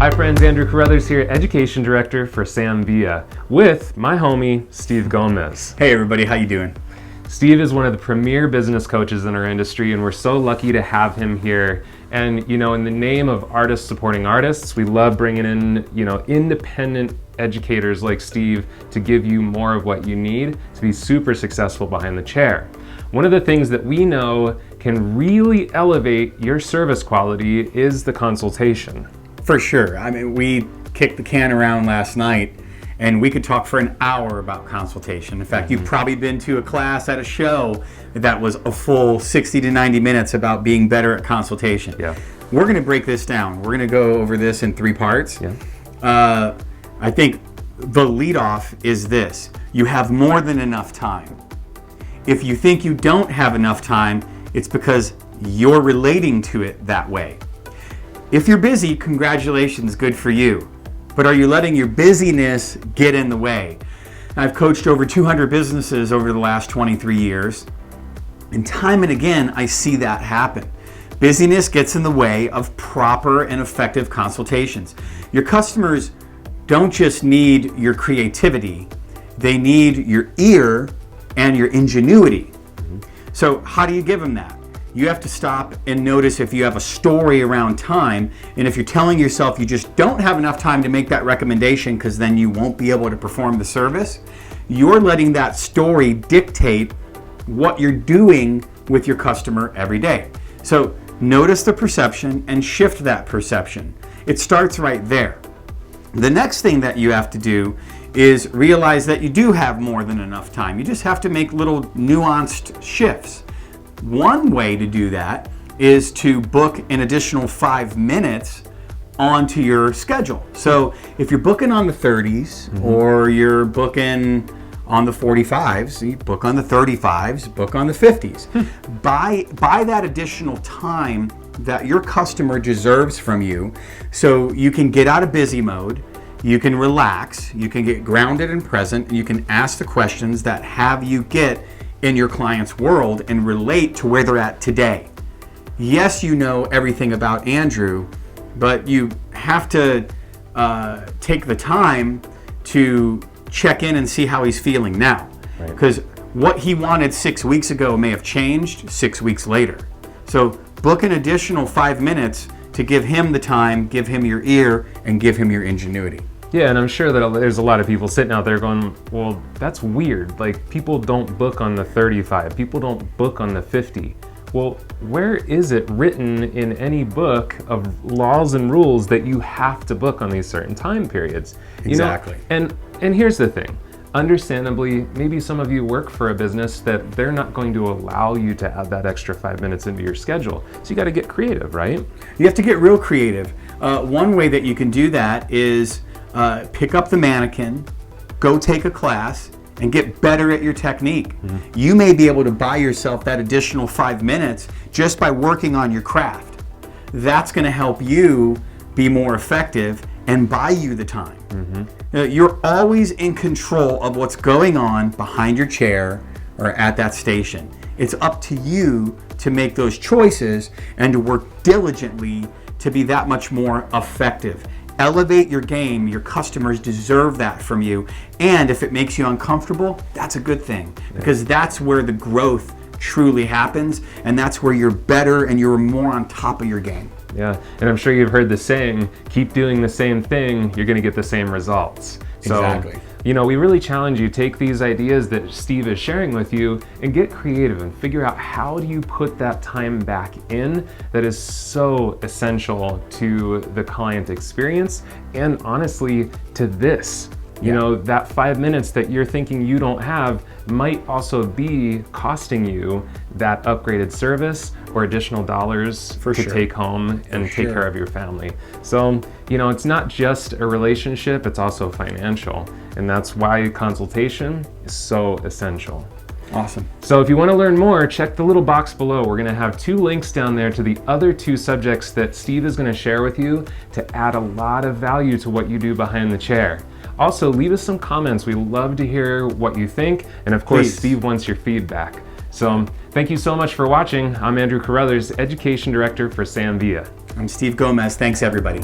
Hi friends, Andrew Carruthers here, Education Director for Sam Villa, with my homie, Steve Gomez. Hey everybody, how you doing? Steve is one of the premier business coaches in our industry, and we're so lucky to have him here. And you know, in the name of artists supporting artists, we love bringing in, independent educators like Steve to give you more of what you need to be super successful behind the chair. One of the things that we know can really elevate your service quality is the consultation. For sure. I mean, we kicked the can around last night and we could talk for an hour about consultation. In fact, you've probably been to a class at a show that was a full 60 to 90 minutes about being better at consultation. Yeah. We're going to break this down. We're going to go over this in 3 parts. Yeah. I think the leadoff is this. You have more than enough time. If you think you don't have enough time, it's because you're relating to it that way. If you're busy, congratulations, good for you. But are you letting your busyness get in the way? I've coached over 200 businesses over the last 23 years, and time and again, I see that happen. Busyness gets in the way of proper and effective consultations. Your customers don't just need your creativity, they need your ear and your ingenuity. So how do you give them that? You have to stop and notice if you have a story around time, and if you're telling yourself you just don't have enough time to make that recommendation because then you won't be able to perform the service, you're letting that story dictate what you're doing with your customer every day. So notice the perception and shift that perception. It starts right there. The next thing that you have to do is realize that you do have more than enough time. You just have to make little nuanced shifts. One way to do that is to book an additional 5 minutes onto your schedule. So if you're booking on the 30s or you're booking on the 45s, you book on the 35s, book on the 50s. Buy that additional time that your customer deserves from you so you can get out of busy mode, you can relax, you can get grounded and present, and you can ask the questions that have you get in your client's world and relate to where they're at today. Yes, you know everything about Andrew, but you have to take the time to check in and see how he's feeling now. Because what he wanted 6 weeks ago may have changed 6 weeks later. So book an additional 5 minutes to give him the time, give him your ear, and give him your ingenuity. Yeah, and I'm sure that there's a lot of people sitting out there going, well, that's weird. Like, people don't book on the 35. People don't book on the 50. Well, where is it written in any book of laws and rules that you have to book on these certain time periods? Exactly. And here's the thing. Understandably, maybe some of you work for a business that they're not going to allow you to add that extra 5 minutes into your schedule. So you got to get creative, right? You have to get real creative. One way that you can do that is pick up the mannequin, go take a class, and get better at your technique. You may be able to buy yourself that additional 5 minutes just by working on your craft. That's going to help you be more effective and buy you the time. You're always in control of what's going on behind your chair or at that station. It's up to you to make those choices and to work diligently to be that much more effective. Elevate your game. Your customers deserve that from you. And if it makes you uncomfortable, that's a good thing, because that's where the growth truly happens, and that's where you're better and you're more on top of your game. Yeah, and I'm sure you've heard the saying, keep doing the same thing, you're going to get the same results. Exactly. So, we really challenge you, take these ideas that Steve is sharing with you and get creative and figure out how do you put that time back in that is so essential to the client experience and honestly to this. That 5 minutes that you're thinking you don't have might also be costing you that upgraded service or additional dollars to take home and take care of your family. So, it's not just a relationship, it's also financial. And that's why consultation is so essential. Awesome. So if you want to learn more, check the little box below. We're going to have 2 links down there to the other 2 subjects that Steve is going to share with you to add a lot of value to what you do behind the chair. Also, leave us some comments. We love to hear what you think. And of course, Steve wants your feedback. So thank you so much for watching. I'm Andrew Carruthers, Education Director for Sam Villa. I'm Steve Gomez. Thanks, everybody.